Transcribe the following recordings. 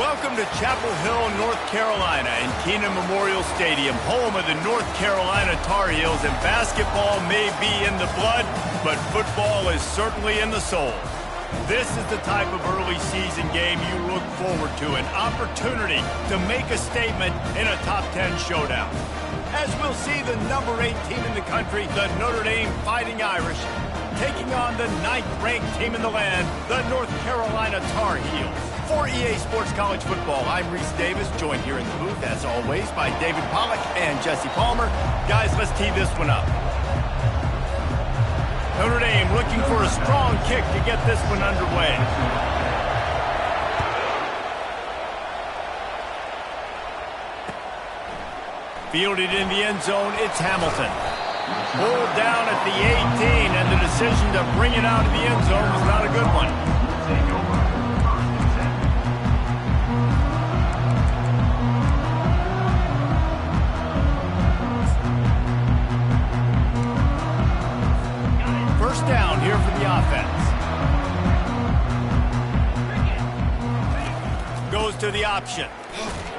Welcome to Chapel Hill, North Carolina, and Keenan Memorial Stadium, home of the North Carolina Tar Heels, and basketball may be in the blood, but football is certainly in the soul. This is the type of early season game you look forward to, an opportunity to make a statement in a top 10 showdown. As we'll see the number 8 team in the country, the Notre Dame Fighting Irish, taking on the 9th-ranked team in the land, the North Carolina Tar Heels. For EA Sports College Football, I'm Reese Davis, joined here in the booth, as always, by David Pollack and Jesse Palmer. Guys, let's tee this one up. Notre Dame looking for a strong kick to get this one underway. Fielded in the end zone, it's Hamilton. Pulled down at the 18, and the decision to bring it out of the end zone was not a good one. First down here for the offense. Goes to the option.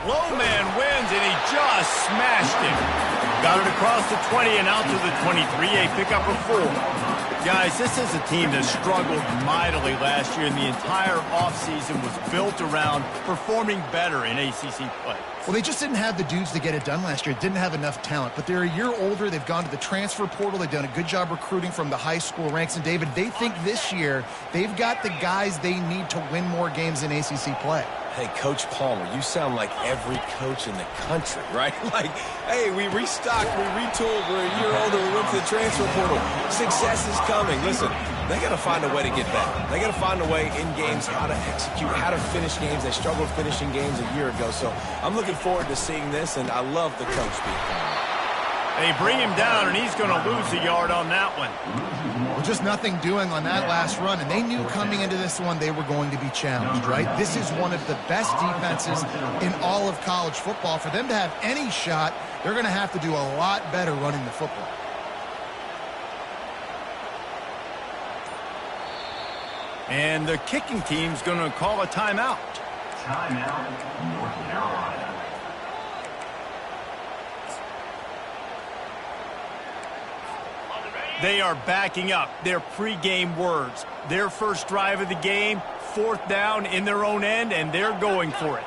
Low man wins, and he just smashed it. Got it across the 20 and out to the 23, a pickup of 4. Guys, this is a team that struggled mightily last year, and the entire offseason was built around performing better in ACC play. Well, they just didn't have the dudes to get it done last year. Didn't have enough talent. But they're a year older. They've gone to the transfer portal. They've done a good job recruiting from the high school ranks. And, David, they think this year they've got the guys they need to win more games in ACC play. Hey, Coach Palmer, you sound like every coach in the country, right? Like, hey, we restocked, we retooled, we're a year older, we went to the transfer portal. Success is coming. Listen, they got to find a way to get better. They got to find a way in games how to execute, how to finish games. They struggled finishing games a year ago. So I'm looking forward to seeing this, and I love the coach being Palmer. They bring him down, and he's going to lose a yard on that one. Well, just nothing doing on that last run, and they knew coming into this one they were going to be challenged, right? This is one of the best defenses in all of college football. For them to have any shot, they're going to have to do a lot better running the football. And the kicking team's going to call a timeout. Timeout, North Carolina. They are backing up their pregame words. Their first drive of the game, 4th down in their own end, and they're going for it.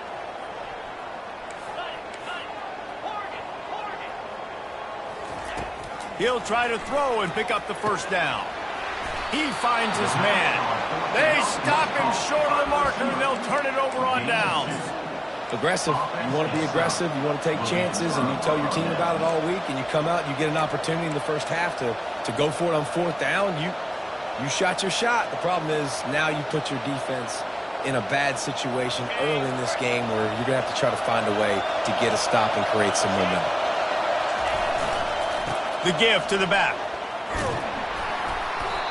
He'll try to throw and pick up the first down. He finds his man. They stop him short of the marker, and they'll turn it over on downs. Aggressive. You want to be aggressive. You want to take chances, and you tell your team about it all week, and you come out and you get an opportunity in the first half to go for it on 4th down. You shot your shot. The problem is now you put your defense in a bad situation early in this game where you're going to have to try to find a way to get a stop and create some momentum. The give to the back.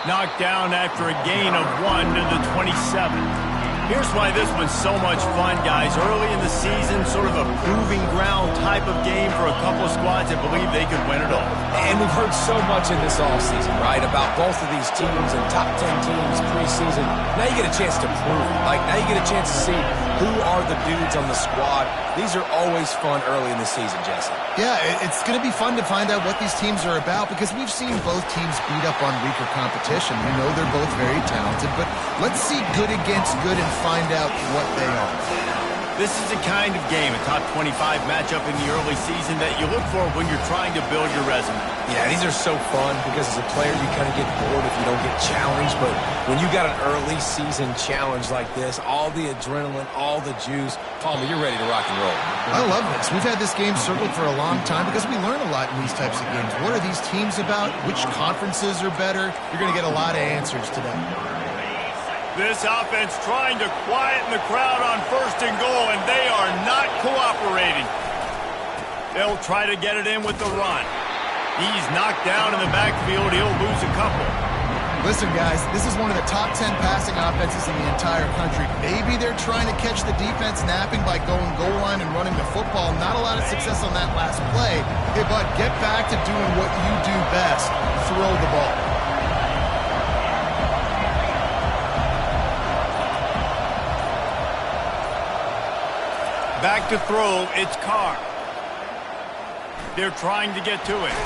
Knocked down after a gain of 1 to the 27. Here's why this one's so much fun, guys. Early in the season, sort of a proving ground type of game for a couple of squads that believe they could win it all. And we've heard so much in this offseason, right, about both of these teams and top 10 teams preseason. Now you get a chance to prove it. Like, now you get a chance to see who are the dudes on the squad. These are always fun early in the season, Jesse. Yeah, it's going to be fun to find out what these teams are about because we've seen both teams beat up on weaker competition. We know they're both very talented, but let's see good against good and find out what they are. This is the kind of game, a top 25 matchup in the early season that you look for when you're trying to build your resume. Yeah, these are so fun because as a player you kind of get bored if you don't get challenged, but when you got an early season challenge like this, all the adrenaline, all the juice, Palmer, you're ready to rock and roll. I love this. We've had this game circled for a long time because we learn a lot in these types of games. What are these teams about? Which conferences are better? You're going to get a lot of answers today. This offense trying to quieten the crowd on 1st and goal, and they are not cooperating. They'll try to get it in with the run. He's knocked down in the backfield. He'll lose a couple. Listen, guys, this is one of the top 10 passing offenses in the entire country. Maybe they're trying to catch the defense napping by going goal line and running the football. Not a lot of success on that last play. Hey, bud, get back to doing what you do best. Throw the ball. Back to throw, it's Carr. They're trying to get to it.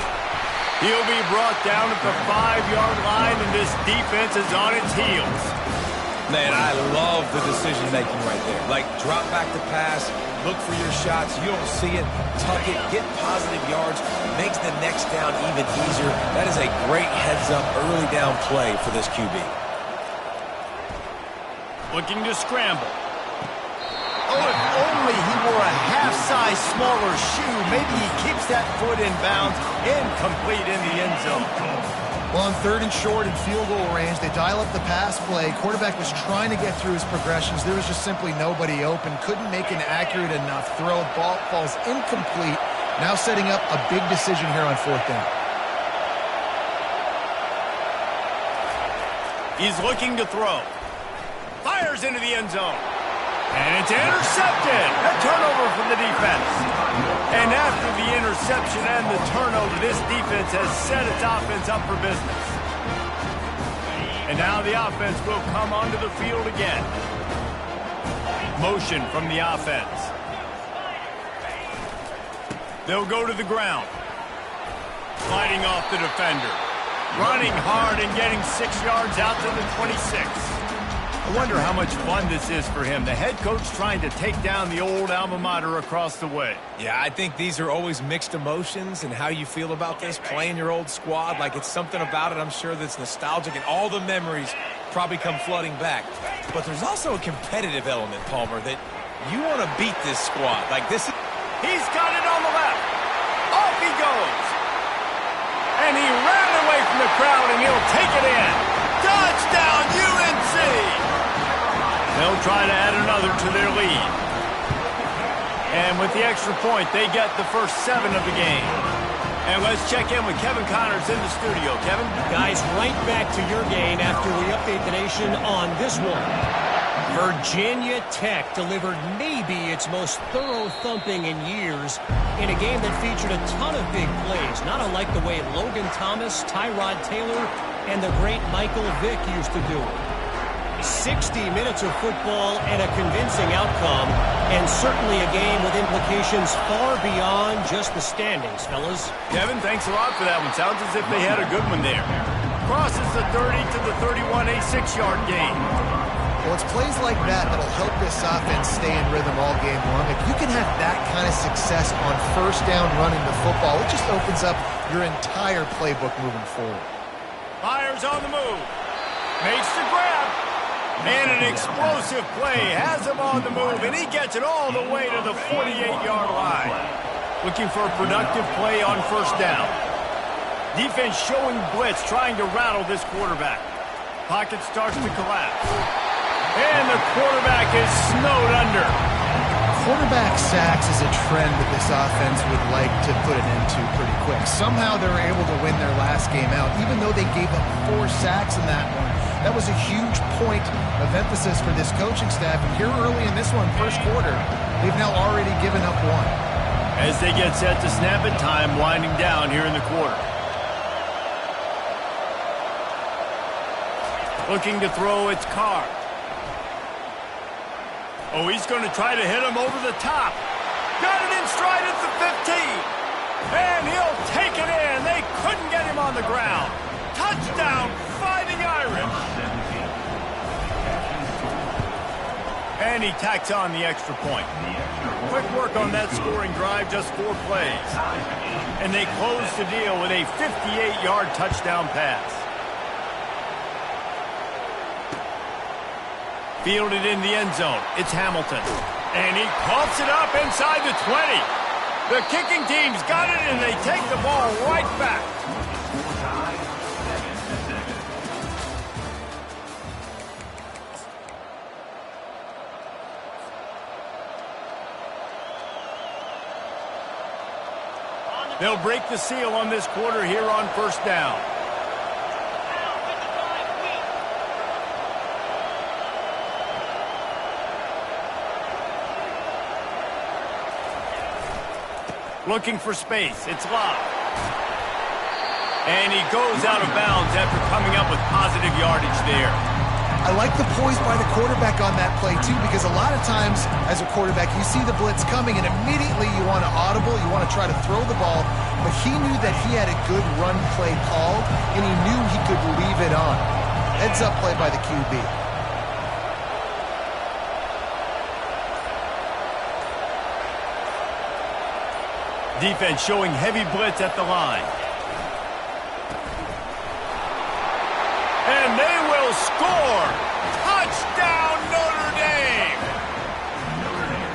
He'll be brought down at the 5-yard line, and this defense is on its heels. Man, I love the decision-making right there. Like, drop back to pass, look for your shots. You don't see it, tuck it, get positive yards, makes the next down even easier. That is a great heads-up early down play for this QB. Looking to scramble. Oh, if only he wore a half-size smaller shoe, maybe he keeps that foot in bounds, incomplete in the end zone. Well, on 3rd and short and field goal range, they dial up the pass play. Quarterback was trying to get through his progressions. There was just simply nobody open. Couldn't make an accurate enough throw. Ball falls incomplete. Now setting up a big decision here on 4th down. He's looking to throw. Fires into the end zone. And it's intercepted. A turnover from the defense. And after the interception and the turnover, this defense has set its offense up for business. And now the offense will come onto the field again. Motion from the offense. They'll go to the ground. Sliding off the defender. Running hard and getting 6 yards out to the 26. I wonder how much fun this is for him. The head coach trying to take down the old alma mater across the way. Yeah, I think these are always mixed emotions, and how you feel about this, playing your old squad. Like, it's something about it, I'm sure, that's nostalgic, and all the memories probably come flooding back. But there's also a competitive element, Palmer, that you want to beat this squad. Like, this is... He's got it on the left. Off he goes. And he ran away from the crowd, and he'll take it in. Touchdown, UNC! They'll try to add another to their lead. And with the extra point, they get the first 7 of the game. And let's check in with Kevin Connors in the studio. Kevin? Guys, right back to your game after we update the nation on this one. Virginia Tech delivered maybe its most thorough thumping in years in a game that featured a ton of big plays, not unlike the way Logan Thomas, Tyrod Taylor, and the great Michael Vick used to do it. 60 minutes of football and a convincing outcome, and certainly a game with implications far beyond just the standings, fellas. Kevin, thanks a lot for that one. Sounds as if they had a good one there. Crosses the 30 to the 31, a 6-yard gain. Well, it's plays like that that'll help this offense stay in rhythm all game long. If you can have that kind of success on 1st down running the football, it just opens up your entire playbook moving forward. Fires on the move. Makes the grab. And an explosive play has him on the move, and he gets it all the way to the 48-yard line. Looking for a productive play on 1st down. Defense showing blitz, trying to rattle this quarterback. Pocket starts to collapse. And the quarterback is snowed under. Quarterback sacks is a trend that this offense would like to put an end to pretty quick. Somehow they were able to win their last game out, even though they gave up 4 sacks in that one. That was a huge point of emphasis for this coaching staff. And here early in this one, 1st quarter, they've now already given up 1. As they get set to snap it, time winding down here in the quarter. Looking to throw, it's Carr. Oh, he's going to try to hit him over the top. Got it in stride at the 15. And he'll take it in. They couldn't get him on the ground. Touchdown, Fighting Irish. And he tacks on the extra point. Quick work on that scoring drive, just 4 plays. And they close the deal with a 58-yard touchdown pass. Fielded in the end zone. It's Hamilton. And he coughs it up inside the 20. The kicking team's got it, and they take the ball right back. They'll break the seal on this quarter here on 1st down. Looking for space. It's Love. And he goes out of bounds after coming up with positive yardage there. I like the poise by the quarterback on that play, too, because a lot of times as a quarterback, you see the blitz coming, and immediately you want to audible, you want to try to throw the ball, but he knew that he had a good run play called, and he knew he could leave it on. Heads up play by the QB. Defense showing heavy blitz at the line. And they will score! Touchdown, Notre Dame!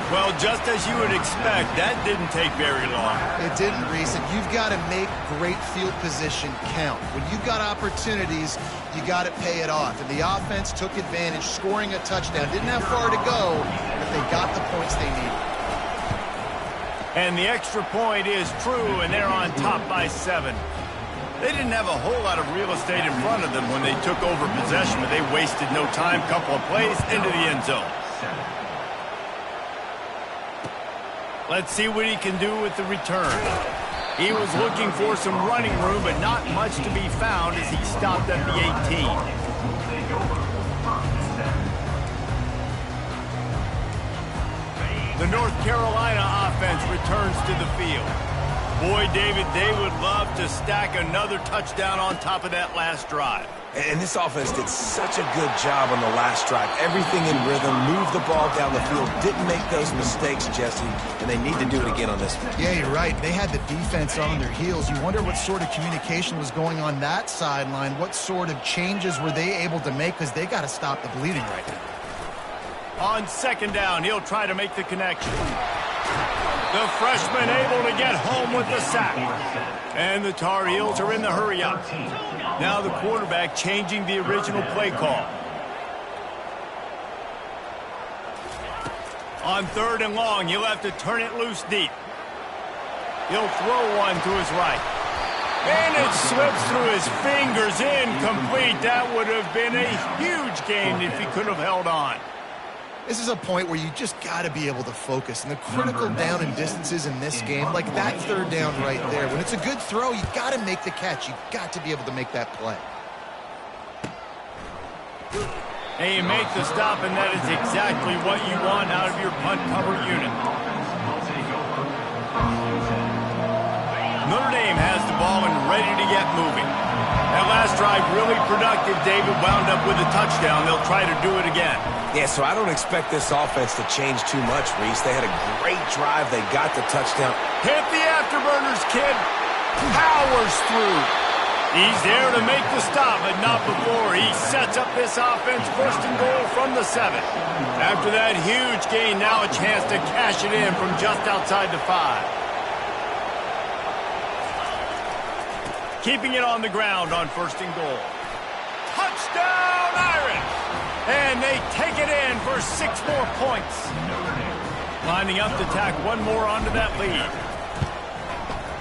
Well, just as you would expect, that didn't take very long. It didn't, Reese, and you've got to make great field position count. When you've got opportunities, you got to pay it off. And the offense took advantage, scoring a touchdown. Didn't have far to go, but they got the points they needed. And the extra point is true, and they're on top by 7. They didn't have a whole lot of real estate in front of them when they took over possession, but they wasted no time. Couple of plays into the end zone. Let's see what he can do with the return. He was looking for some running room, but not much to be found as he stopped at the 18. The North Carolina offense returns to the field. Boy, David, they would love to stack another touchdown on top of that last drive. And this offense did such a good job on the last drive. Everything in rhythm, moved the ball down the field, didn't make those mistakes, Jesse, and they need to do it again on this one. Yeah, you're right. They had the defense on their heels. You wonder what sort of communication was going on that sideline. What sort of changes were they able to make, because they got to stop the bleeding right now. On second down, he'll try to make the connection. The freshman able to get home with the sack. And the Tar Heels are in the hurry-up. Now the quarterback changing the original play call. On third and long, he'll have to turn it loose deep. He'll throw one to his right. And it slips through his fingers, incomplete. That would have been a huge gain if he could have held on. This is a point where you just got to be able to focus. And the critical down and distances in this game, like that third down right there, when it's a good throw, you got to make the catch. You got to be able to make that play. And you make the stop, and that is exactly what you want out of your punt cover unit. Notre Dame has the ball and ready to get moving. That last drive really productive. David wound up with a touchdown. They'll try to do it again. Yeah, so I don't expect this offense to change too much, Reese. They had a great drive. They got the touchdown. Hit the afterburners, kid. Powers through. He's there to make the stop, but not before. He sets up this offense first and goal from the 7. After that huge gain, now a chance to cash it in from just outside the 5. Keeping it on the ground on first and goal. Touchdown, Irish! And they take it in for 6 more points. Lining up to tack one more onto that lead.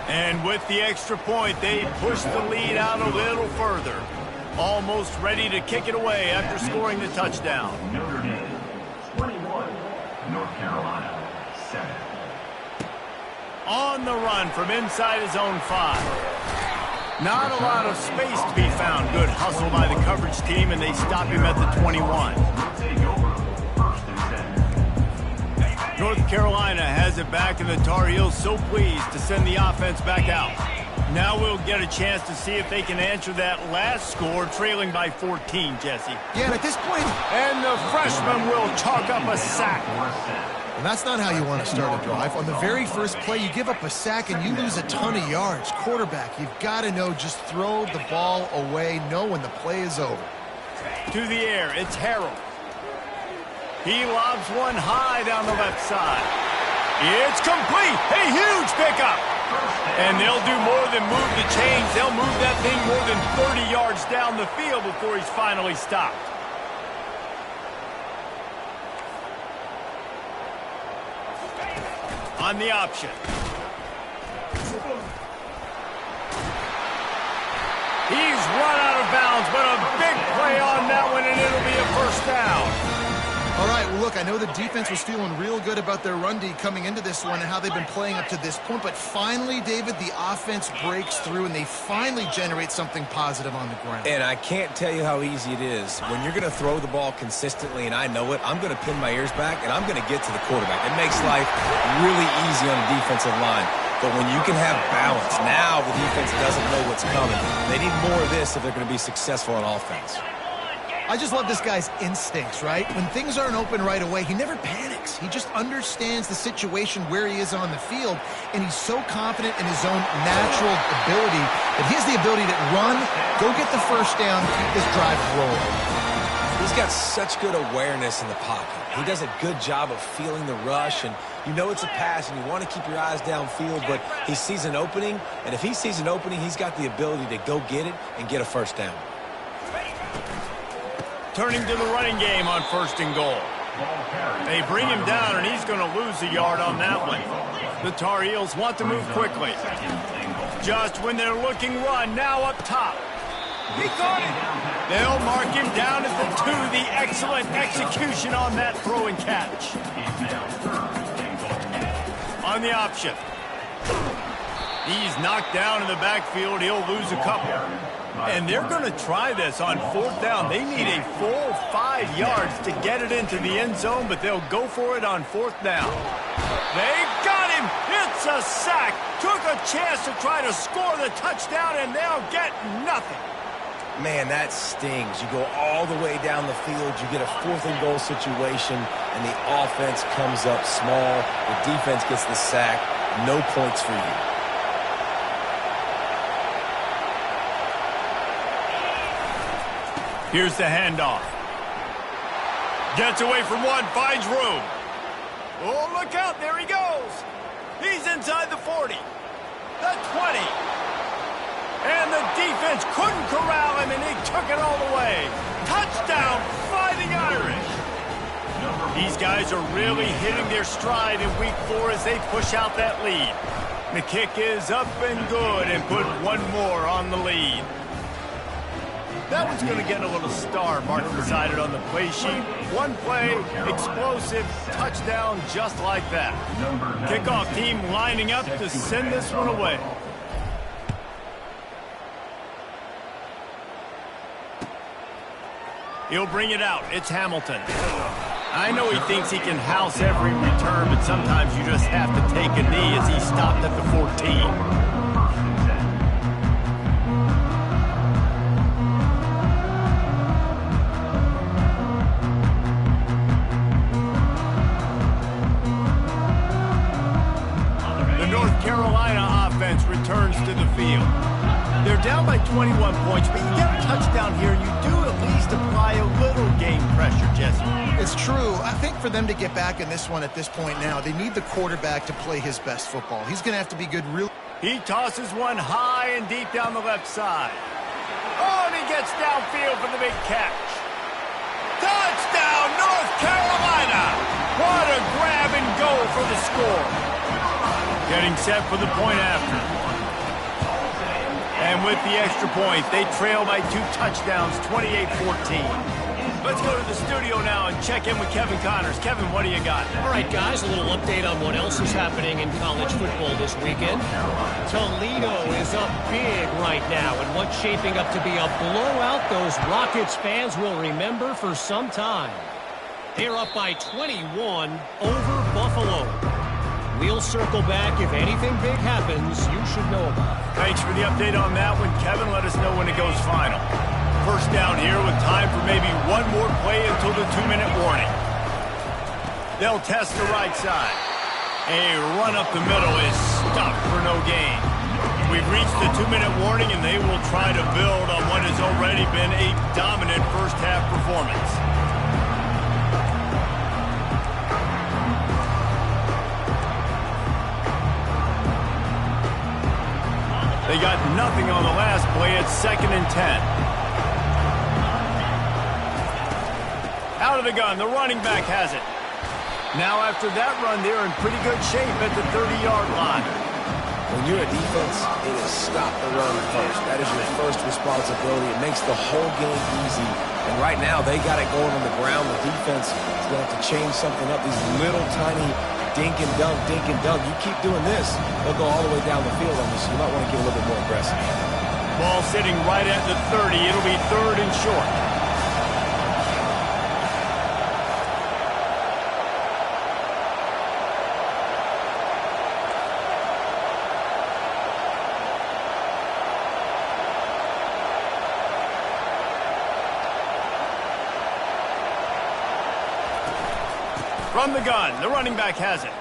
And with the extra point, they push the lead out a little further. Almost ready to kick it away after scoring the touchdown. Notre Dame 21, North Carolina 7. On the run from inside his own 5. Not a lot of space to be found. Good hustle by the coverage team, and they stop him at the 21. North Carolina has it back, and the Tar Heels so pleased to send the offense back out. Now we'll get a chance to see if they can answer that last score, trailing by 14, Jesse. Yeah, and at this point... And the freshman will chalk up a sack. And that's not how you want to start a drive. On the very first play, you give up a sack and you lose a ton of yards. Quarterback, you've got to know, just throw the ball away, know when the play is over. To the air, it's Harold. He lobs one high down the left side. It's complete. A huge pickup. And they'll do more than move the chains. They'll move that thing more than 30 yards down the field before he's finally stopped. On the option. He's run out of bounds, but a big play on that one, and it'll be a first down. All right, well, look, I know the defense was feeling real good about their run D coming into this one and how they've been playing up to this point, but finally, David, the offense breaks through and they finally generate something positive on the ground. And I can't tell you how easy it is. When you're going to throw the ball consistently, and I know it, I'm going to pin my ears back, and I'm going to get to the quarterback. It makes life really easy on the defensive line. But when you can have balance, now the defense doesn't know what's coming. They need more of this if they're going to be successful on offense. I just love this guy's instincts, right? When things aren't open right away, he never panics. He just understands the situation where he is on the field, and he's so confident in his own natural ability that he has the ability to run, go get the first down, keep this drive rolling. He's got such good awareness in the pocket. He does a good job of feeling the rush, and you know it's a pass, and you want to keep your eyes downfield, but he sees an opening, and if he sees an opening, he's got the ability to go get it and get a first down. Turning to the running game on 1st and goal. They bring him down, and he's going to lose a yard on that one. The Tar Heels want to move quickly. Just when they're looking run, now up top. He got it. They'll mark him down at the 2. The excellent execution on that throw and catch. On the option. He's knocked down in the backfield. He'll lose a couple. And they're going to try this on 4th down. They need a full 5 yards to get it into the end zone, but they'll go for it on 4th down. They've got him. It's a sack. Took a chance to try to score the touchdown, and they'll get nothing. Man, that stings. You go all the way down the field, you get a 4th and goal situation, and the offense comes up small. The defense gets the sack. No points for you. Here's the handoff. Gets away from one, finds room. Oh, look out, there he goes. He's inside the 40, the 20. And the defense couldn't corral him, and he took it all the way. Touchdown, Fighting Irish. These guys are really hitting their stride in week 4 as they push out that lead. The kick is up and good and put one more on the lead. That one's going to get a little star marked beside it on the play sheet. One play, explosive, touchdown just like that. Kickoff team lining up to send this one away. He'll bring it out. It's Hamilton. I know he thinks he can house every return, but sometimes you just have to take a knee as he stopped at the 14. Carolina offense returns to the field. They're down by 21 points, but you get a touchdown here, you do at least apply a little game pressure, Jesse. It's true. I think for them to get back in this one at this point now, they need the quarterback to play his best football. He's going to have to be good real. He tosses one high and deep down the left side. Oh, and he gets downfield for the big catch. Touchdown, North Carolina! What a grab and go for the score. Getting set for the point after. And with the extra point, they trail by 2 touchdowns, 28-14. Let's go to the studio now and check in with Kevin Connors. Kevin, what do you got? All right, guys, a little update on what else is happening in college football this weekend. Toledo is up big right now, and what's shaping up to be a blowout those Rockets fans will remember for some time. They're up by 21 over Buffalo. We'll circle back. If anything big happens, you should know about it. Thanks for the update on that one, Kevin. Let us know when it goes final. First down here with time for maybe one more play until the 2-minute warning. They'll test the right side. A run up the middle is stopped for no gain. We've reached the 2-minute warning, and they will try to build on what has already been a dominant first-half performance. They got nothing on the last play. It's 2nd and 10. Out of the gun, the running back has it. Now after that run, they're in pretty good shape at the 30-yard line. When you're a defense, it is stop the run first. That is your first responsibility. It makes the whole game easy. And right now, they got it going on the ground. The defense is going to have to change something up. These little tiny dink and dunk, dink and dunk. You keep doing this, they'll go all the way down the field on you, so you might want to get a little bit more aggressive. Ball sitting right at the 30. It'll be 3rd and short. From the gun, the running back has it.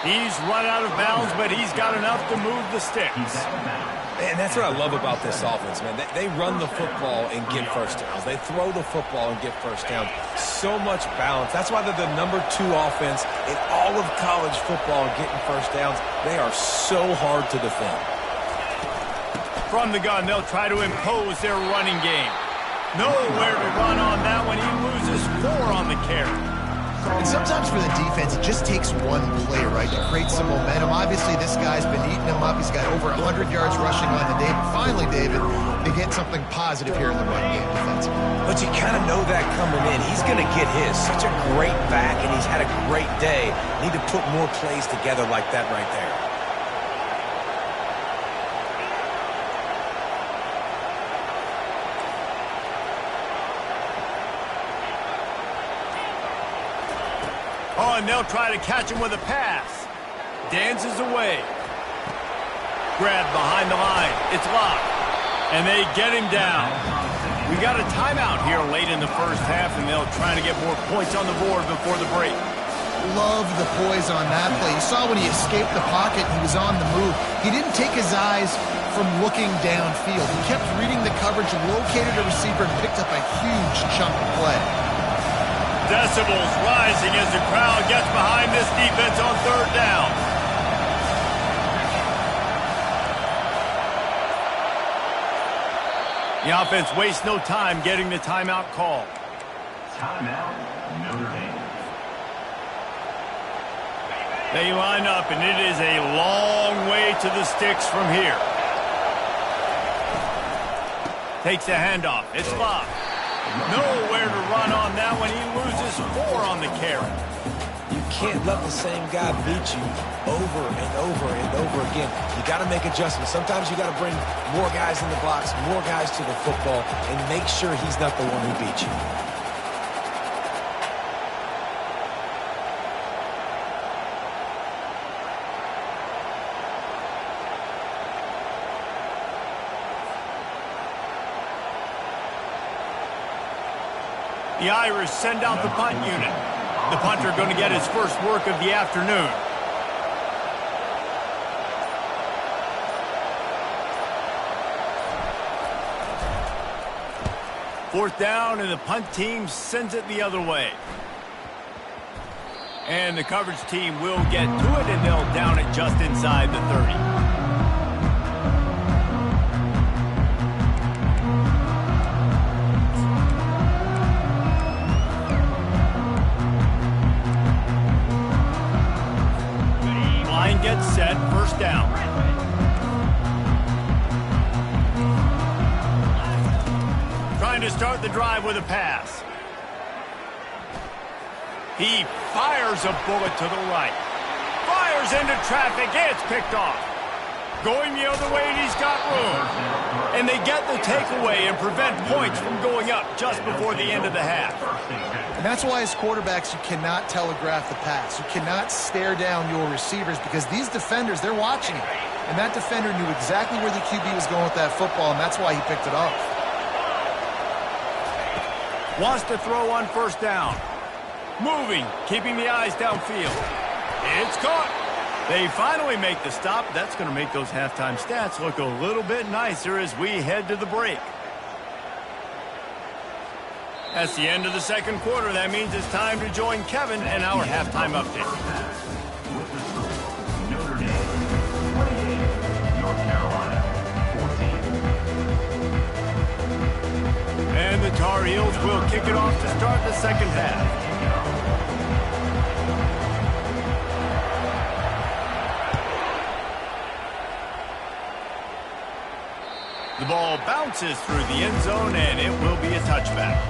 He's run out of bounds, but he's got enough to move the sticks. And that's what I love about this offense, man. They run the football and get first downs. They throw the football and get first downs. So much balance. That's why they're the #2 offense in all of college football getting first downs. They are so hard to defend. From the gun, they'll try to impose their running game. Nowhere to run on that one. He loses 4 on the carry. And sometimes for the defense, it just takes one play, right, to create some momentum. Obviously, this guy's been eating him up. He's got over 100 yards rushing on the day. But finally, David, they get something positive here in the run game defensively. But you kind of know that coming in. He's going to get his. Such a great back, and he's had a great day. Need to put more plays together like that right there. Oh, and they'll try to catch him with a pass. Dances away. Grabbed behind the line. It's locked. And they get him down. We got a timeout here late in the first half, and they'll try to get more points on the board before the break. Love the poise on that play. You saw when he escaped the pocket, he was on the move. He didn't take his eyes from looking downfield. He kept reading the coverage, located a receiver, and picked up a huge chunk of play. Decibels rising as the crowd gets behind this defense on 3rd down. The offense wastes no time getting the timeout call. Timeout, Notre Dame. They line up, and it is a long way to the sticks from here. Takes the handoff. It's locked. Nowhere to run on that one. He loses 4 on the carry. You can't let the same guy beat you over and over and over again. You got to make adjustments. Sometimes you got to bring more guys in the box, more guys to the football, and make sure he's not the one who beat you. The Irish send out the punt unit. The punter going to get his first work of the afternoon. Fourth down, and the punt team sends it the other way. And the coverage team will get to it, and they'll down it just inside the 30. Gets set, first down. Trying to start the drive with a pass. He fires a bullet to the right. Fires into traffic. It's picked off. Going the other way, and he's got room. And they get the takeaway and prevent points from going up just before the end of the half. And that's why as quarterbacks, you cannot telegraph the pass. You cannot stare down your receivers because these defenders, they're watching it. And that defender knew exactly where the QB was going with that football, and that's why he picked it off. Wants to throw on first down. Moving, keeping the eyes downfield. It's caught. They finally make the stop. That's going to make those halftime stats look a little bit nicer as we head to the break. That's the end of the second quarter. That means it's time to join Kevin and our halftime update. With the score, Notre Dame 28, North Carolina 14. And the Tar Heels will kick it off to start the second half. The ball bounces through the end zone, and it will be a touchback.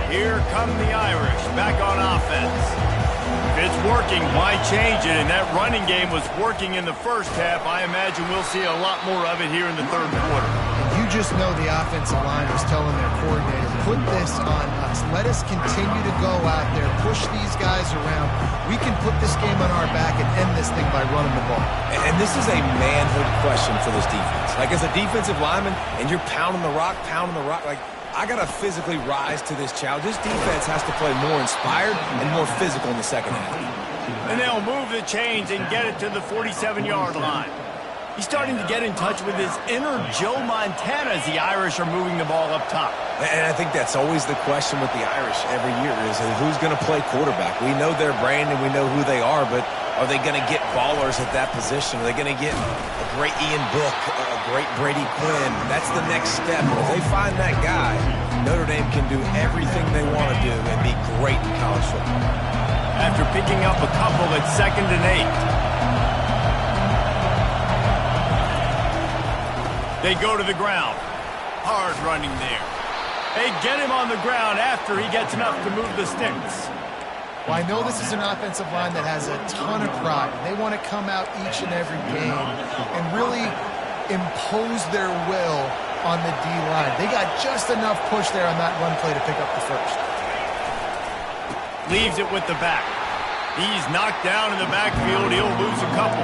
Here come the Irish back on offense. If it's working, why change it? And that running game was working in the first half. I imagine we'll see a lot more of it here in the third quarter. You just know the offensive line was telling their coordinator, put this on us. Let us continue to go out there, push these guys around. We can put this game on our back and end this thing by running the ball. And this is a manhood question for this defense. Like, as a defensive lineman, and you're pounding the rock, like, I got to physically rise to this challenge. This defense has to play more inspired and more physical in the second half. And they'll move the chains and get it to the 47-yard line. He's starting to get in touch with his inner Joe Montana as the Irish are moving the ball up top. And I think that's always the question with the Irish every year is who's going to play quarterback. We know their brand and we know who they are, but are they going to get ballers at that position? Are they going to get a great Ian Book, a great Brady Quinn? That's the next step. If they find that guy, Notre Dame can do everything they want to do and be great in college football. After picking up a couple at 2nd and 8. They go to the ground. Hard running there. They get him on the ground after he gets enough to move the sticks. Well, I know this is an offensive line that has a ton of pride. They want to come out each and every game and really impose their will on the D-line. They got just enough push there on that run play to pick up the first. Leaves it with the back. He's knocked down in the backfield. He'll lose a couple.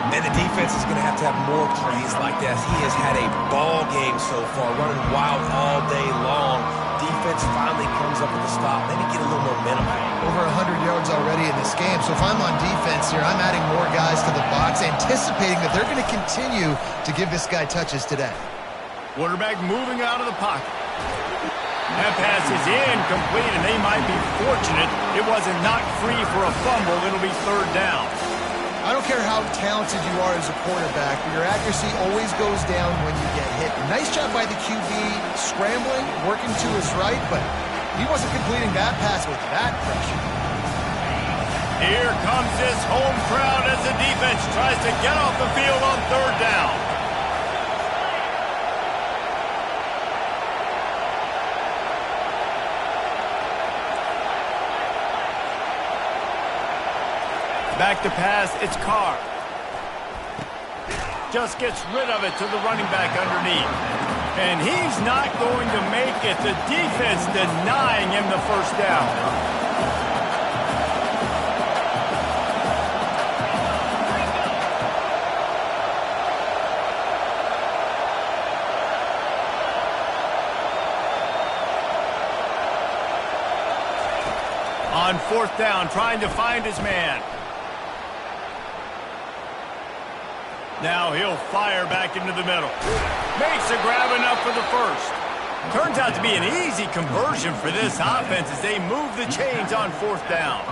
And the defense is going to have more plays like that. He has had a ball game so far, running wild all day long. Defense finally comes up with a stop. Maybe get a little momentum. Over 100 yards already in this game. So if I'm on defense here, I'm adding more guys to the box, anticipating that they're going to continue to give this guy touches today. Quarterback moving out of the pocket. That pass is incomplete, and they might be fortunate it wasn't knocked free for a fumble. It'll be 3rd down. I don't care how talented you are as a quarterback, but your accuracy always goes down when you get hit. Nice job by the QB scrambling, working to his right, but he wasn't completing that pass with that pressure. Here comes this home crowd as the defense tries to get off the field on 3rd down. Back to pass, it's Carr. Just gets rid of it to the running back underneath. And he's not going to make it. The defense denying him the first down. On 4th down, trying to find his man. Now he'll fire back into the middle. Makes a grab enough for the first. Turns out to be an easy conversion for this offense as they move the chains on 4th down.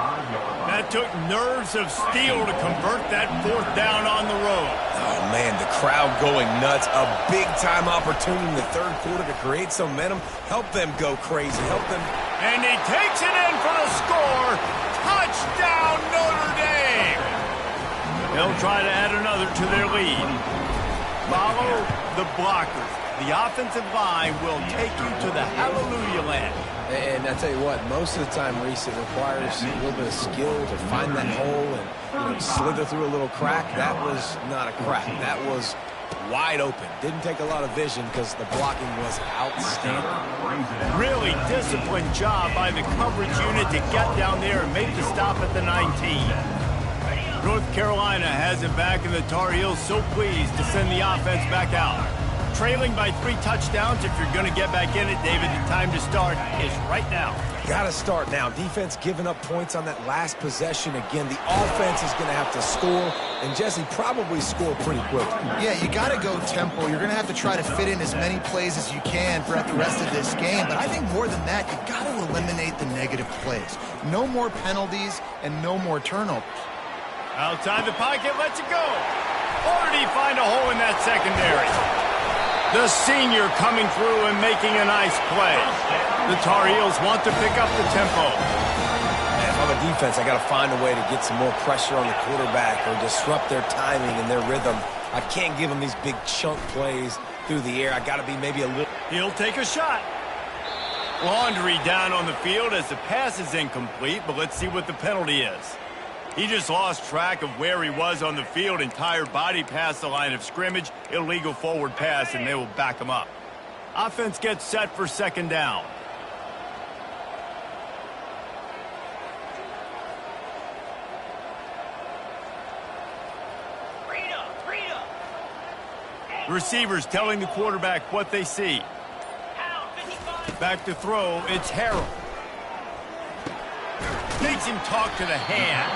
That took nerves of steel to convert that 4th down on the road. Oh, man, the crowd going nuts. A big-time opportunity in the third quarter to create some momentum. Help them go crazy. Help them. And he takes it in for the score. Touchdown, Notre Dame. They'll try to add another to their lead. Follow the blockers. The offensive line will take you to the hallelujah land. And I tell you what, most of the time, Reese, it requires a little bit of skill to find that hole and slither through a little crack. That was not a crack. That was wide open. Didn't take a lot of vision because the blocking was outstanding. Really disciplined job by the coverage unit to get down there and make the stop at the 19. North Carolina has it back, and the Tar Heels so pleased to send the offense back out. Trailing by 3 touchdowns. If you're going to get back in it, David, the time to start is right now. Got to start now. Defense giving up points on that last possession. Again, the offense is going to have to score, and Jesse probably score pretty quickly. Yeah, you got to go tempo. You're going to have to try to fit in as many plays as you can throughout the rest of this game. But I think more than that, you got to eliminate the negative plays. No more penalties and no more turnovers. Outside the pocket, lets it go. Or did he find a hole in that secondary? The senior coming through and making a nice play. The Tar Heels want to pick up the tempo. And on the defense, I got to find a way to get some more pressure on the quarterback or disrupt their timing and their rhythm. I can't give them these big chunk plays through the air. I got to be maybe a little... He'll take a shot. Laundry down on the field as the pass is incomplete, but let's see what the penalty is. He just lost track of where he was on the field, entire body past the line of scrimmage, illegal forward pass, and they will back him up. Offense gets set for second down. Receivers telling the quarterback what they see. Back to throw, it's Harrell. Makes him talk to the hand.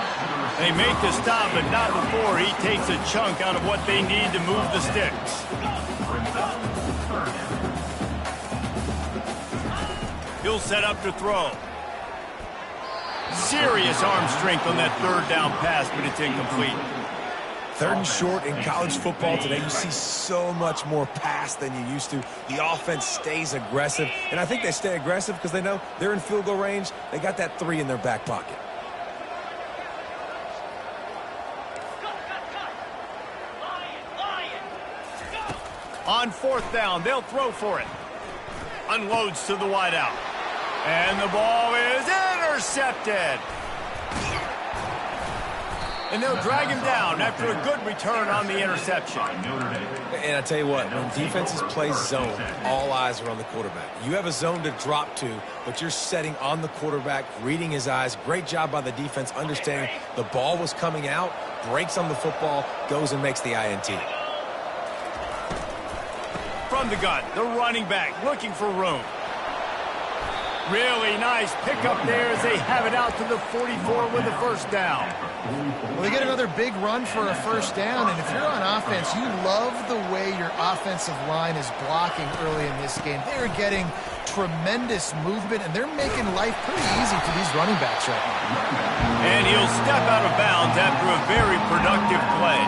They make the stop, but not before he takes a chunk out of what they need to move the sticks. He'll set up to throw. Serious arm strength on that third down pass, but it's incomplete. Third and short in college football today, you see so much more pass than you used to. The offense stays aggressive, and I think they stay aggressive because they know they're in field goal range. They got that 3 in their back pocket. On fourth down, they'll throw for it. Unloads to the wideout. And the ball is intercepted. And they'll drag him down after a good return on the interception. And I tell you what, when defenses play zone, all eyes are on the quarterback. You have a zone to drop to, but you're setting on the quarterback, reading his eyes. Great job by the defense, understanding the ball was coming out, breaks on the football, goes and makes the INT. From the gun, the running back looking for room. Really nice pickup there as they have it out to the 44 with the first down. Well, they get another big run for a first down, and if you're on offense, you love the way your offensive line is blocking early in this game. They're getting tremendous movement, and they're making life pretty easy for these running backs right now. And he'll step out of bounds after a very productive play.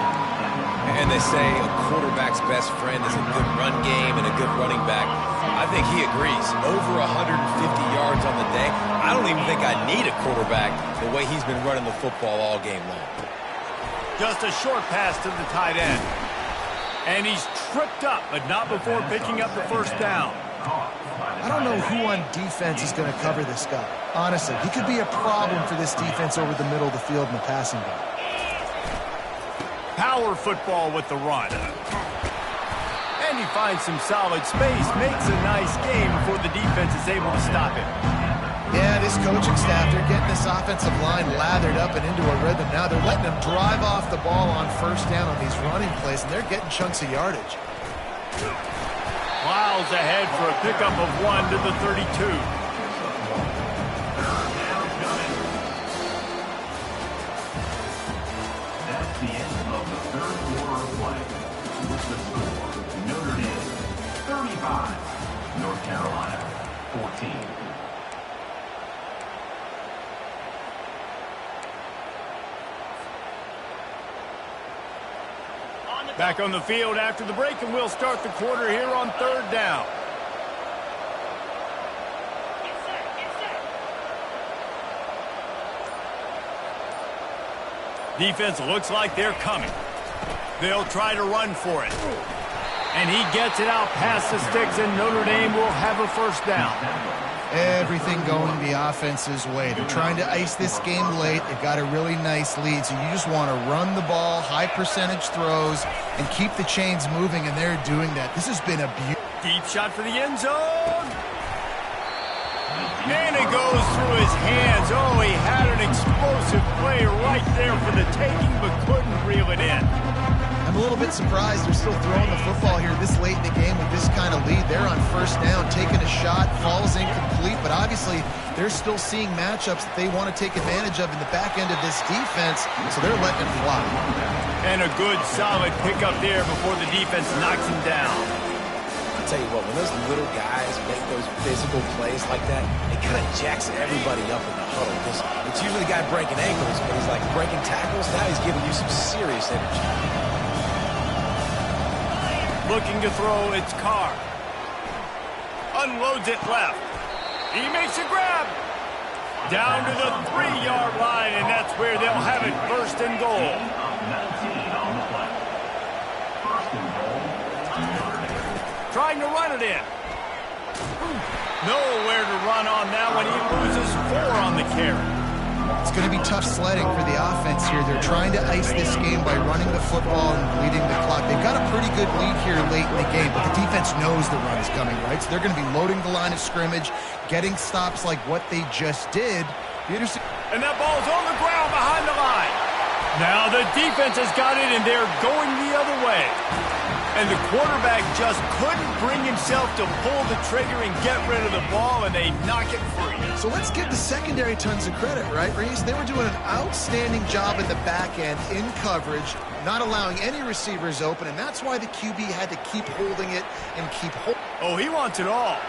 And they say a quarterback's best friend is a good run game and a good running back. I think he agrees. Over 150 yards on the day. I don't even think I need a quarterback the way he's been running the football all game long. Just a short pass to the tight end. And he's tripped up, but not before picking up the first down. I don't know who on defense is going to cover this guy. Honestly, he could be a problem for this defense over the middle of the field in the passing game. Power football with the run. And he finds some solid space, makes a nice game before the defense is able to stop him. Yeah, this coaching staff, they're getting this offensive line lathered up and into a rhythm. Now they're letting them drive off the ball on first down on these running plays, and they're getting chunks of yardage. Miles ahead for a pickup of 1 to the 32. That's the end of the third quarter of play. With the score, Notre Dame 35, North Carolina 14. Back on the field after the break, and we'll start the quarter here on third down. Defense looks like they're coming. They'll try to run for it. And he gets it out past the sticks, and Notre Dame will have a first down. Everything going the offense's way. They're trying to ice this game late. They've got a really nice lead, so you just want to run the ball, high percentage throws, and keep the chains moving, and they're doing that. This has been a beautiful... Deep shot for the end zone. And it goes through his hands. Oh, he had an explosive play right there for the taking, but couldn't reel it in. I'm a little bit surprised they're still throwing the football here this late in the game with this kind of lead. They're on first down, taking a shot, falls incomplete, but obviously they're still seeing matchups that they want to take advantage of in the back end of this defense, so they're letting it fly. And a good, solid pickup there before the defense knocks him down. I'll tell you what, when those little guys make those physical plays like that, it kind of jacks everybody up in the huddle. It's usually the guy breaking ankles, but he's like breaking tackles. Now he's giving you some serious energy. Looking to throw, it's Carr. Unloads it left. He makes a grab. Down to the 3-yard line, and that's where they'll have it, first and goal. Trying to run it in. Nowhere to run on that one. He loses 4 on the carry. It's going to be tough sledding for the offense here. They're trying to ice this game by running the football and bleeding the clock. They've got a pretty good lead here late in the game, but the defense knows the run is coming, right? So they're going to be loading the line of scrimmage, getting stops like what they just did. And that ball's on the ground behind the line. Now the defense has got it, and they're going the other way. And the quarterback just couldn't bring himself to pull the trigger and get rid of the ball, and they knock it free. So let's give the secondary tons of credit, right, Reese? They were doing an outstanding job in the back end in coverage, not allowing any receivers open, and that's why the QB had to keep holding it and keep holding. Oh, he wants it all.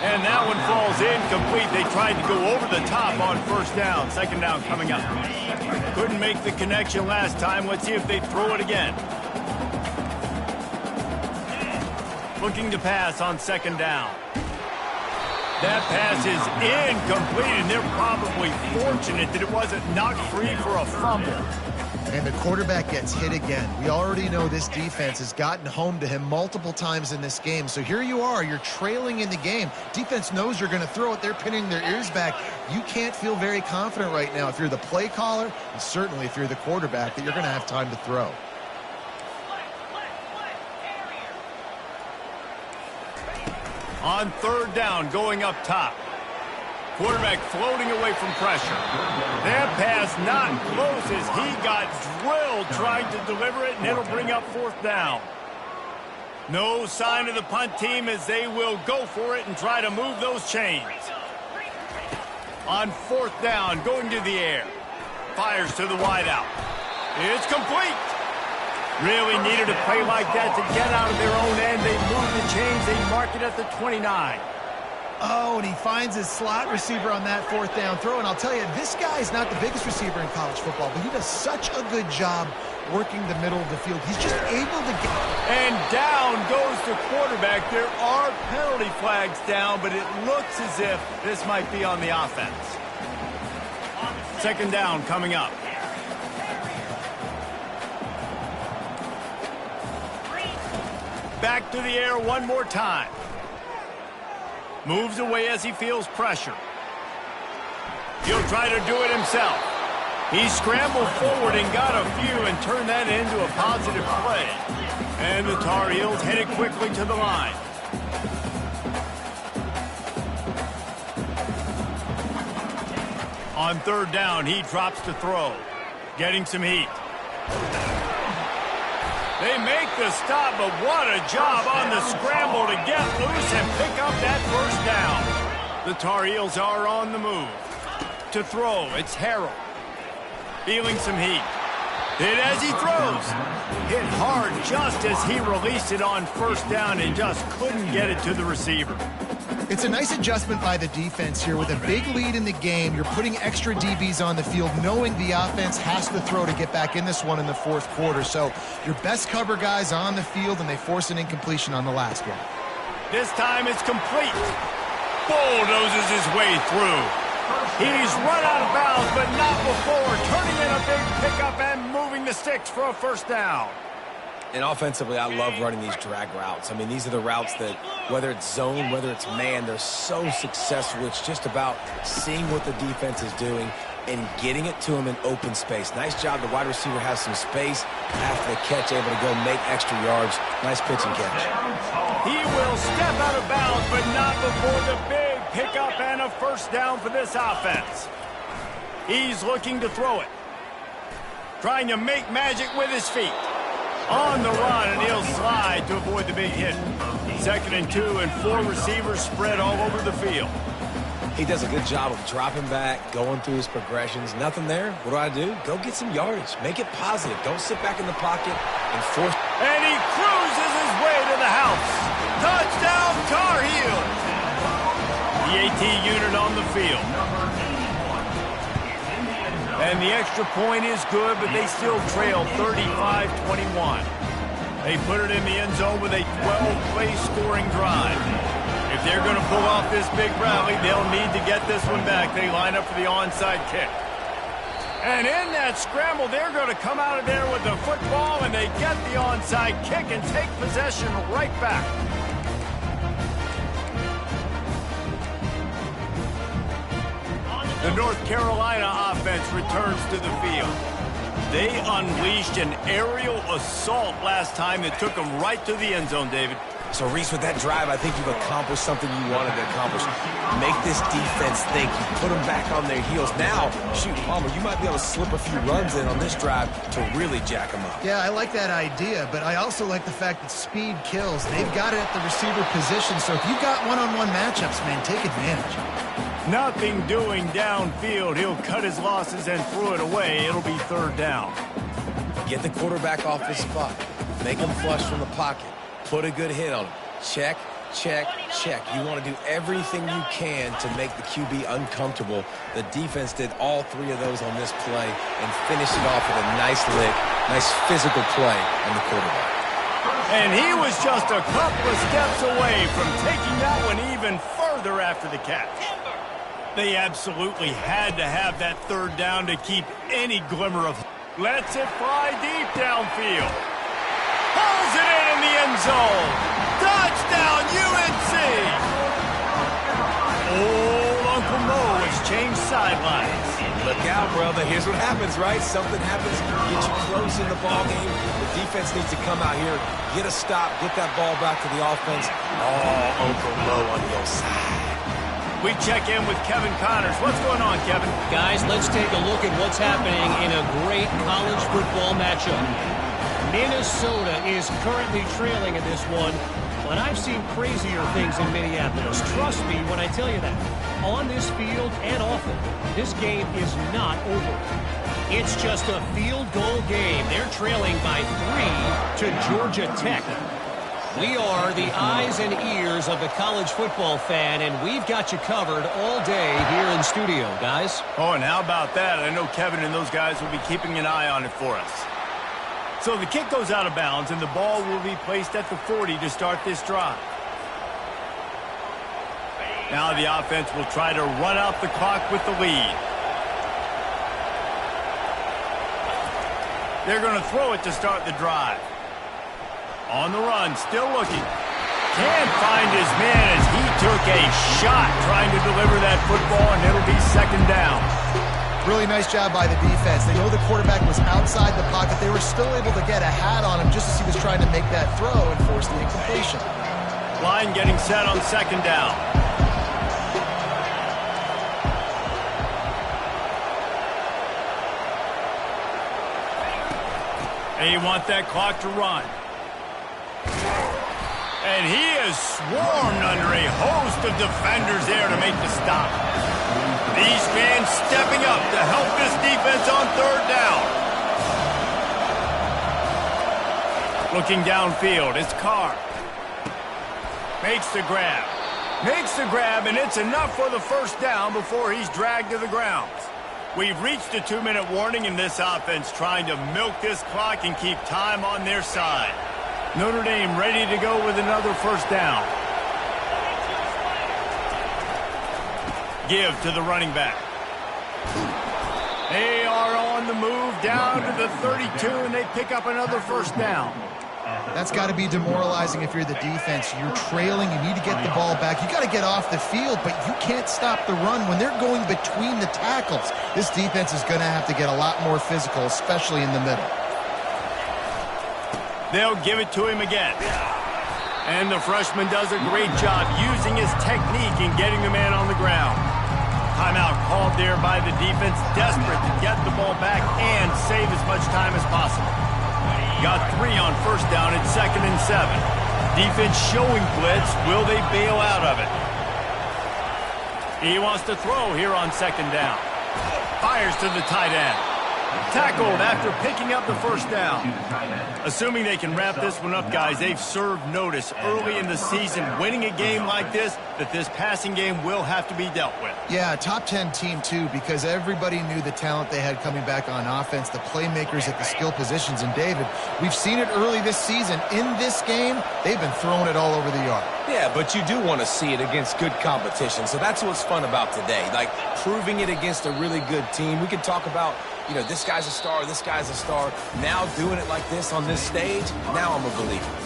And that one falls incomplete. They tried to go over the top on first down. Second down coming up. Couldn't make the connection last time. Let's see if they throw it again. Looking to pass on second down. That pass is incomplete, and they're probably fortunate that it wasn't knocked free for a fumble. And the quarterback gets hit again. We already know this defense has gotten home to him multiple times in this game. So here you are, you're trailing in the game. Defense knows you're going to throw it. They're pinning their ears back. You can't feel very confident right now if you're the play caller, and certainly if you're the quarterback, that you're going to have time to throw. On third down, going up top. Quarterback floating away from pressure. That pass not close as he got drilled trying to deliver it, and it'll bring up fourth down. No sign of the punt team as they will go for it and try to move those chains. On fourth down, going to the air. Fires to the wideout. It's complete. Really needed a play like that to get out of their own end. They move the chains. They mark it at the 29. Oh, and he finds his slot receiver on that fourth down throw. And I'll tell you, this guy's not the biggest receiver in college football, but he does such a good job working the middle of the field. He's just able to get... And down goes the quarterback. There are penalty flags down, but it looks as if this might be on the offense. Second down coming up. Back to the air one more time. Moves away as he feels pressure. He'll try to do it himself. He scrambled forward and got a few and turned that into a positive play. And the Tar Heels headed quickly to the line. On third down, he drops to throw. Getting some heat. They make the stop, but what a job on the scramble to get loose and pick up that first down. The Tar Heels are on the move. To throw, it's Harrell. Feeling some heat. Hit as he throws. Hit hard just as he released it on first down and just couldn't get it to the receiver. It's a nice adjustment by the defense here. With a big lead in the game, you're putting extra DBs on the field, knowing the offense has to throw to get back in this one in the fourth quarter. So your best cover guys on the field, and they force an incompletion on the last one. This time it's complete. Bulldozes his way through. He's run out of bounds, but not before turning in a big pickup and moving the sticks for a first down. And offensively, I love running these drag routes. I mean, these are the routes that, whether it's zone, whether it's man, they're so successful. It's just about seeing what the defense is doing and getting it to him in open space. Nice job. The wide receiver has some space after the catch, able to go make extra yards. Nice pitch and catch. He will step out of bounds, but not before the big pickup and a first down for this offense. He's looking to throw it. Trying to make magic with his feet. On the run, and he'll slide to avoid the big hit. 2nd and 2, and 4 receivers spread all over the field. He does a good job of dropping back, going through his progressions. Nothing there. What do? Go get some yardage. Make it positive. Don't sit back in the pocket and force. And he cruises his way to the house. Touchdown, Tar Heels. The AT unit on the field. And the extra point is good, but they still trail 35-21. They put it in the end zone with a 12-play scoring drive. If they're going to pull off this big rally, they'll need to get this one back. They line up for the onside kick. And in that scramble, they're going to come out of there with the football, and they get the onside kick and take possession right back. The North Carolina offense returns to the field. They unleashed an aerial assault last time that took them right to the end zone, David. So, Reese, with that drive, I think you've accomplished something you wanted to accomplish. Make this defense think. You put them back on their heels. Now, shoot, Palmer, you might be able to slip a few runs in on this drive to really jack them up. Yeah, I like that idea, but I also like the fact that speed kills. They've got it at the receiver position, so if you've got one-on-one matchups, man, take advantage. Nothing doing downfield. He'll cut his losses and throw it away. It'll be third down. Get the quarterback off his spot. Make him flush from the pocket. Put a good hit on him. Check, check, check. You want to do everything you can to make the QB uncomfortable. The defense did all three of those on this play and finished it off with a nice lick, nice physical play on the quarterback. And he was just a couple of steps away from taking that one even further after the catch. They absolutely had to have that third down to keep any glimmer of... Lets it fly deep downfield. Pulls it in the end zone. Touchdown, UNC! Old Uncle Mo has changed sidelines. Look out, brother. Here's what happens, right? Something happens, get you close in the ball game. The defense needs to come out here, get a stop, get that ball back to the offense. Oh, Uncle Mo on your side. We check in with Kevin Connors. What's going on, Kevin? Guys, let's take a look at what's happening in a great college football matchup. Minnesota is currently trailing in this one, but I've seen crazier things in Minneapolis. Trust me when I tell you that. On this field and off it, this game is not over. It's just a field goal game. They're trailing by 3 to Georgia Tech. We are the eyes and ears of the college football fan, and we've got you covered all day here in studio, guys. Oh, and how about that? I know Kevin and those guys will be keeping an eye on it for us. So the kick goes out of bounds, and the ball will be placed at the 40 to start this drive. Now the offense will try to run out the clock with the lead. They're going to throw it to start the drive. On the run, still looking. Can't find his man as he took a shot trying to deliver that football, and it'll be second down. Really nice job by the defense. They know the quarterback was outside the pocket. They were still able to get a hat on him just as he was trying to make that throw and force the incompletion. Line getting set on second down. They want that clock to run. And he is swarmed under a host of defenders there to make the stop. These fans stepping up to help this defense on third down. Looking downfield, it's Carr. Makes the grab. Makes the grab, and it's enough for the first down before he's dragged to the ground. We've reached a 2-minute warning in this offense, trying to milk this clock and keep time on their side. Notre Dame ready to go with another first down. Give to the running back. They are on the move down to the 32, and they pick up another first down. That's got to be demoralizing if you're the defense. You're trailing. You need to get the ball back. You got to get off the field, but you can't stop the run when they're going between the tackles. This defense is going to have to get a lot more physical, especially in the middle. They'll give it to him again. And the freshman does a great job using his technique and getting the man on the ground. Timeout called there by the defense, desperate to get the ball back and save as much time as possible. Got 3 on first down at 2nd and 7. Defense showing blitz. Will they bail out of it? He wants to throw here on 2nd down. Fires to the tight end. Tackled after picking up the first down. To the tight end. Assuming they can wrap this one up, guys, they've served notice early in the season, winning a game like this, that this passing game will have to be dealt with. Yeah, top 10 team, too, because everybody knew the talent they had coming back on offense, the playmakers at the skill positions. And, David, we've seen it early this season. In this game, they've been throwing it all over the yard. Yeah, but you do want to see it against good competition. So that's what's fun about today, like proving it against a really good team. We can talk about, you know, this guy's a star, this guy's a star. Now doing it like this on this stage, now I'm a believer.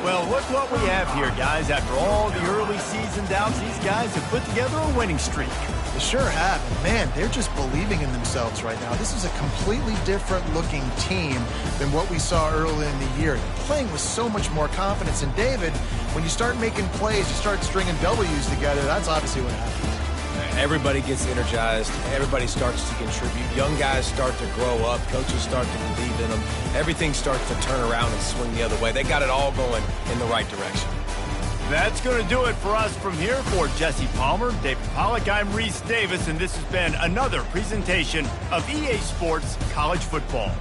Well, look what we have here, guys. After all the early season doubts, these guys have put together a winning streak. They sure have. And man, they're just believing in themselves right now. This is a completely different looking team than what we saw early in the year. They're playing with so much more confidence. And David, when you start making plays, you start stringing W's together, that's obviously what happens. Everybody gets energized. Everybody starts to contribute. Young guys start to grow up. Coaches start to believe in them. Everything starts to turn around and swing the other way. They got it all going in the right direction. That's going to do it for us from here. For Jesse Palmer, David Pollack, I'm Reese Davis, and this has been another presentation of EA Sports College Football.